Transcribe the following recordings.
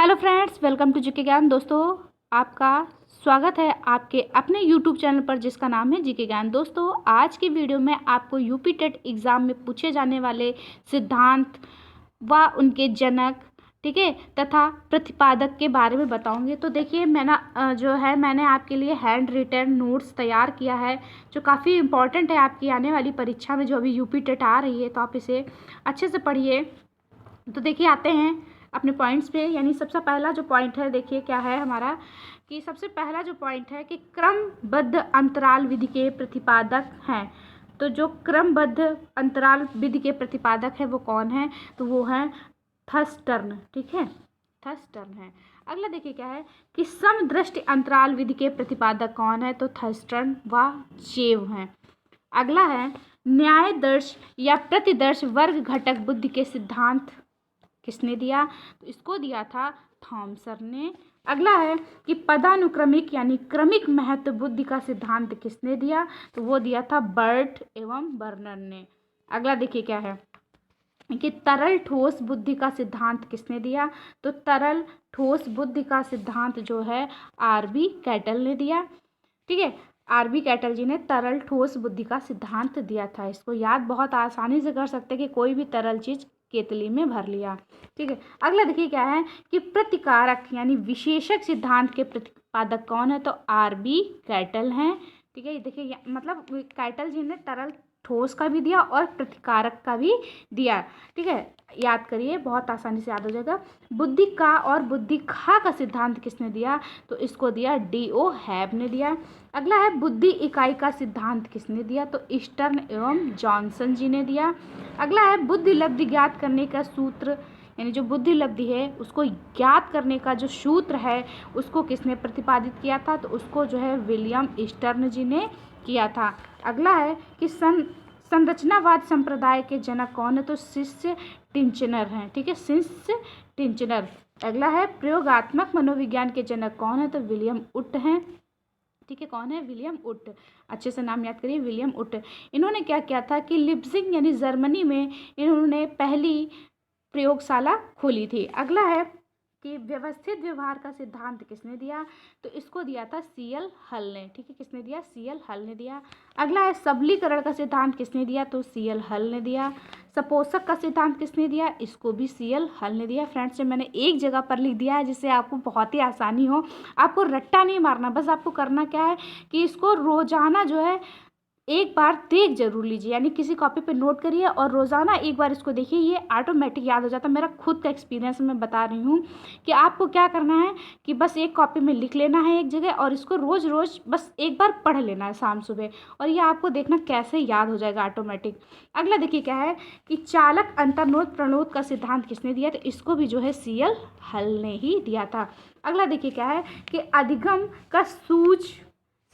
Hello friends, welcome to GK Gyan. दोस्तों, आपका स्वागत है आपके अपने यूट्यूब चैनल पर जिसका नाम है जीके ज्ञान। दोस्तों, आज की वीडियो में आपको यूपी टेट एग्ज़ाम में पूछे जाने वाले सिद्धांत व उनके जनक, ठीक है, तथा प्रतिपादक के बारे में बताऊंगी। तो देखिए, मैंने आपके लिए हैंड रिटन नोट्स तैयार किया है जो काफ़ी इंपॉर्टेंट है आपकी आने वाली परीक्षा में जो अभी यूपी टेट आ रही है। तो आप इसे अच्छे से पढ़िए। तो देखिए, आते हैं अपने पॉइंट्स पे। यानी सबसे पहला जो पॉइंट है, देखिए क्या है हमारा, कि सबसे पहला जो पॉइंट है कि क्रमबद्ध अंतराल विधि के प्रतिपादक हैं। तो जो क्रमबद्ध अंतराल विधि के प्रतिपादक है वो कौन है? तो वो है थर्स्टन, ठीक है, थर्स्टन है। अगला देखिए क्या है कि समदृष्टि अंतराल विधि के प्रतिपादक कौन है? तो थर्स्टन व चेव हैं। अगला है न्यायदर्श या प्रतिदर्श वर्ग घटक बुद्धि के सिद्धांत किसने दिया? तो इसको दिया था थॉमसन ने। अगला है कि पदानुक्रमिक यानी क्रमिक महत्व बुद्धि का सिद्धांत किसने दिया? तो वो दिया था बर्ट एवं बर्नर ने। अगला देखिए क्या है कि तरल ठोस बुद्धि का सिद्धांत किसने दिया? तो तरल ठोस बुद्धि का सिद्धांत जो है आरबी कैटल ने दिया, ठीक है। आरबी कैटल जी ने तरल ठोस बुद्धि का सिद्धांत दिया था। इसको याद बहुत आसानी से कर सकते हैं कि कोई भी तरल चीज केतली में भर लिया, ठीक है। अगला देखिए क्या है कि प्रतिकारक यानी विशेषक सिद्धांत के प्रतिपादक कौन है? तो आरबी कैटल हैं, ठीक है। देखिए मतलब कैटल जी ने तरल ठोस का भी दिया और प्रतिकारक का भी दिया, ठीक है। याद करिए, बहुत आसानी से याद हो जाएगा। बुद्धि का और बुद्धि खा का सिद्धांत किसने दिया? तो इसको दिया डी.ओ. हैब ने दिया। अगला है बुद्धि इकाई का सिद्धांत किसने दिया? तो ईस्टर्न एवं जॉनसन जी ने दिया। अगला है बुद्धि लब्धि ज्ञात करने का सूत्र, यानी जो बुद्धि लब्धि है उसको ज्ञात करने का जो सूत्र है उसको किसने प्रतिपादित किया था? तो उसको जो है विलियम ईस्टर्न जी ने किया था। अगला है कि संरचनावाद संप्रदाय के जनक कौन है? तो शिष्य टिंचनर हैं, ठीक है, शिष्य टिंचनर। अगला है प्रयोगात्मक मनोविज्ञान के जनक कौन है? तो विलियम उट हैं, ठीक है। कौन है? विलियम उट। अच्छे से नाम याद करिए, विलियम उट। इन्होंने क्या किया था कि लिप्जिंग यानी जर्मनी में इन्होंने पहली प्रयोगशाला खोली थी। अगला है कि व्यवस्थित व्यवहार का सिद्धांत किसने दिया? तो इसको दिया था सीएल हल ने, ठीक है। किसने दिया? सीएल हल ने दिया। अगला है सबलीकरण का सिद्धांत किसने दिया? तो सीएल हल ने दिया। सपोषक का सिद्धांत किसने दिया? इसको भी सीएल हल ने दिया। फ्रेंड्स, मैंने एक जगह पर लिख दिया है जिससे आपको बहुत ही आसानी हो। आपको रट्टा नहीं मारना, बस आपको करना क्या है कि इसको रोजाना जो है एक बार देख जरूर लीजिए, यानी किसी कॉपी पे नोट करिए और रोज़ाना एक बार इसको देखिए, ये ऑटोमेटिक याद हो जाता है। मेरा खुद का एक्सपीरियंस मैं बता रही हूँ कि आपको क्या करना है कि बस एक कॉपी में लिख लेना है एक जगह और इसको रोज़ रोज़ बस एक बार पढ़ लेना है शाम सुबह, और ये आपको देखना कैसे याद हो जाएगा ऑटोमेटिक। अगला देखिए क्या है कि चालक अंतर्नोद प्रणोद का सिद्धांत किसने दिया? तो इसको भी जो है सीएल हल ने ही दिया था। अगला देखिए क्या है कि अधिगम का सूझ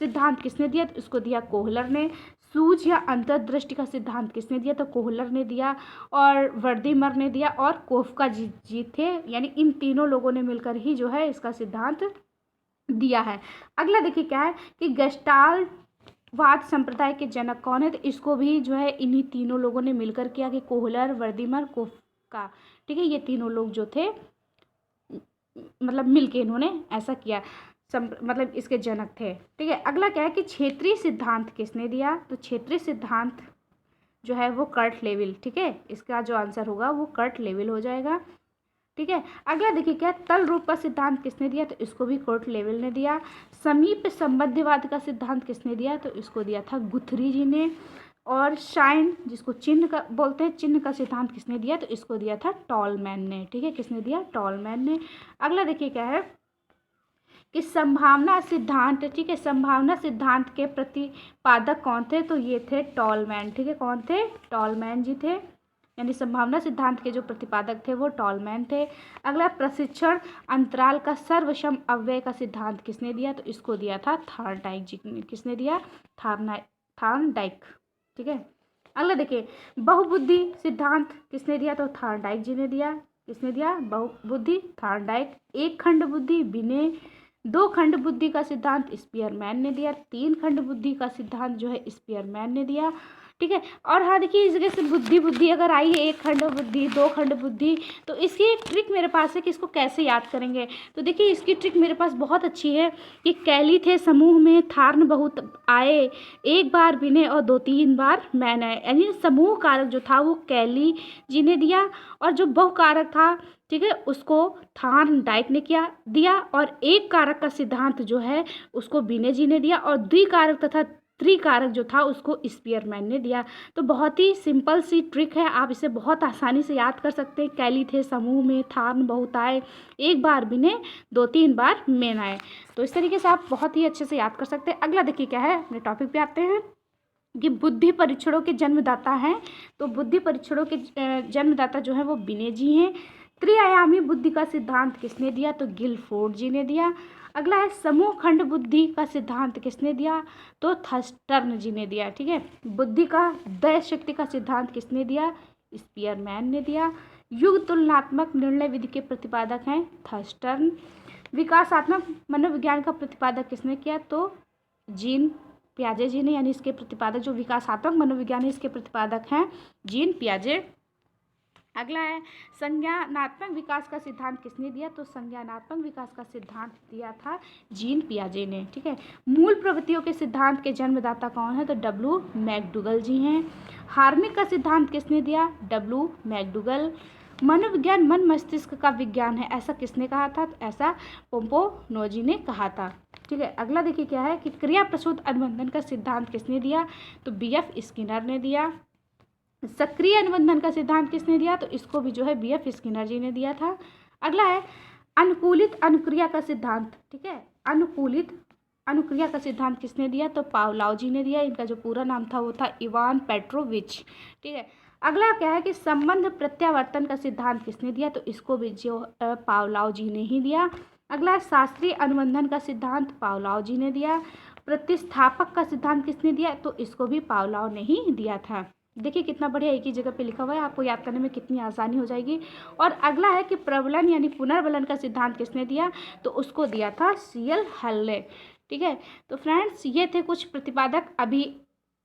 सिद्धांत किसने दिया? तो इसको दिया कोहलर ने। सूझ या अंतर्दृष्टि का सिद्धांत किसने दिया? तो कोहलर ने दिया और वर्दीमर ने दिया और कोफका जी थे, यानी इन तीनों लोगों ने मिलकर ही जो है इसका सिद्धांत दिया है। अगला देखिए क्या है कि गेस्टाल्ट वाद संप्रदाय के जनक कौन है? तो इसको भी जो है इन्हीं तीनों लोगों ने मिलकर किया, कि कोहलर, वर्दीमर, कोफका, ठीक है। ये तीनों लोग जो थे मतलब मिलके इन्होंने ऐसा किया, मतलब इसके जनक थे, ठीक है। अगला क्या है कि क्षेत्रीय सिद्धांत किसने दिया? तो क्षेत्रीय सिद्धांत जो है वो कर्ट लेविल, ठीक है। इसका जो आंसर होगा वो कर्ट लेविल हो जाएगा, ठीक है। अगला देखिए क्या, तल रूप का सिद्धांत किसने दिया? तो इसको भी कर्ट लेविल ने दिया। समीप संबंधवाद का सिद्धांत किसने दिया? तो इसको दिया था गुथरी जी ने। और शाइन, जिसको चिन्ह का बोलते हैं, चिन्ह का सिद्धांत किसने दिया? तो इसको दिया था टॉलमैन ने, ठीक है। किसने दिया? टॉलमैन ने। अगला देखिए क्या है कि संभावना सिद्धांत, ठीक है, संभावना सिद्धांत के प्रतिपादक कौन थे? तो ये थे टॉलमैन, ठीक है। कौन थे? टॉलमैन जी थे, यानी संभावना सिद्धांत के जो प्रतिपादक थे वो टॉलमैन थे। अगला प्रशिक्षण अंतराल का सर्वसम अव्यय का सिद्धांत किसने दिया? तो इसको दिया था थॉर्नडाइक जी ने। किसने दिया? थॉर्नडाइक, ठीक है। अगला देखिए बहुबुद्धि सिद्धांत किसने दिया? तो थॉर्नडाइक जी ने दिया। किसने दिया? बहुबुद्धि, थॉर्नडाइक। एक खंड बुद्धि विनय, दो खंड बुद्धि का सिद्धांत स्पीयरमैन ने दिया। तीन खंड बुद्धि का सिद्धांत जो है स्पीयरमैन ने दिया, ठीक है। और हाँ देखिए, इस जगह से बुद्धि बुद्धि अगर आई है, 1 खंड बुद्धि, 2 खंड बुद्धि, तो इसकी एक ट्रिक मेरे पास है कि इसको कैसे याद करेंगे। तो देखिए इसकी ट्रिक मेरे पास बहुत अच्छी है कि कैली थे समूह में, थार्न बहुत आए, एक बार बिने और 2-3 बार मैन आए। यानी समूह कारक जो था वो कैली जी ने दिया, और जो बहु कारक था, ठीक है, उसको थार्न डाइक ने दिया, और एक कारक का सिद्धांत जो है उसको बिने जी ने दिया, और द्विकारक तथा त्रिकारक जो था उसको स्पीयरमैन ने दिया। तो बहुत ही सिंपल सी ट्रिक है, आप इसे बहुत आसानी से याद कर सकते हैं। कैली थे समूह में, थार्न बहुत आए, एक बार बिने, 2-3 बार मेन आए। तो इस तरीके से आप बहुत ही अच्छे से याद कर सकते हैं। अगला देखिए क्या है, अपने टॉपिक पे आते हैं कि बुद्धि परीक्षणों के जन्मदाता हैं। तो बुद्धि परीक्षणों के जन्मदाता जो है वो बिने जी हैं। त्रिआयामी बुद्धि का सिद्धांत किसने दिया? तो गिलफोर्ड जी ने दिया। अगला है समूह खंड बुद्धि का सिद्धांत किसने दिया? तो थर्स्टन जी ने दिया। ठीक है। बुद्धि का दय शक्ति का सिद्धांत किसने दिया? स्पीयरमैन ने दिया। युग तुलनात्मक निर्णय विधि के प्रतिपादक हैं थर्स्टन। विकासात्मक मनोविज्ञान का प्रतिपादक किसने किया? तो जीन पियाजे जी ने, यानी इसके प्रतिपादक जो विकासात्मक मनोविज्ञान है इसके प्रतिपादक हैं जीन पियाजे। अगला है संज्ञानात्मक विकास का सिद्धांत किसने दिया? तो संज्ञानात्मक विकास का सिद्धांत दिया था जीन पियाजे ने। ठीक है। मूल प्रवृत्तियों के सिद्धांत के जन्मदाता कौन है? तो डब्ल्यू मैकडूगल जी हैं। हार्मिक का सिद्धांत किसने दिया? W McDougall. मनोविज्ञान मन मस्तिष्क का विज्ञान है, ऐसा किसने कहा था? तो ऐसा पोम्पोनोजी ने कहा था। ठीक है। अगला देखिए क्या है कि क्रिया प्रसूत अनुबंधन का सिद्धांत किसने दिया? तो बीएफ स्किनर ने दिया। सक्रिय अनुबंधन का सिद्धांत किसने दिया? तो इसको भी जो है बीएफ स्किनर जी ने दिया था। अगला है अनुकूलित अनुक्रिया का सिद्धांत। ठीक है। अनुकूलित अनुक्रिया का सिद्धांत किसने दिया? तो पावलोव जी ने दिया। इनका जो पूरा नाम था वो था इवान पेट्रोविच। ठीक है। अगला क्या है कि संबंध प्रत्यावर्तन का सिद्धांत किसने दिया? तो इसको भी जो पावलोव जी ने ही दिया। अगला शास्त्रीय अनुबंधन का सिद्धांत पावलोव जी ने दिया। प्रतिस्थापक का सिद्धांत किसने दिया? तो इसको भी पावलोव ने ही दिया था। देखिए कितना बढ़िया एक ही जगह पे लिखा हुआ है, आपको याद करने में कितनी आसानी हो जाएगी। और अगला है कि प्रबलन यानी पुनर्बलन का सिद्धांत किसने दिया? तो उसको दिया था सीएल हल ने। ठीक है। तो फ्रेंड्स ये थे कुछ प्रतिपादक। अभी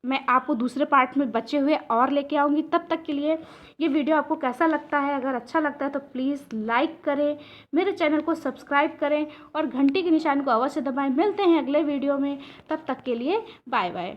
मैं आपको दूसरे पार्ट में बचे हुए और लेके आऊँगी। तब तक के लिए ये वीडियो आपको कैसा लगता है? अगर अच्छा लगता है तो प्लीज़ लाइक करें, मेरे चैनल को सब्सक्राइब करें और घंटी के निशान को अवश्य दबाएं। मिलते हैं अगले वीडियो में, तब तक के लिए बाय बाय।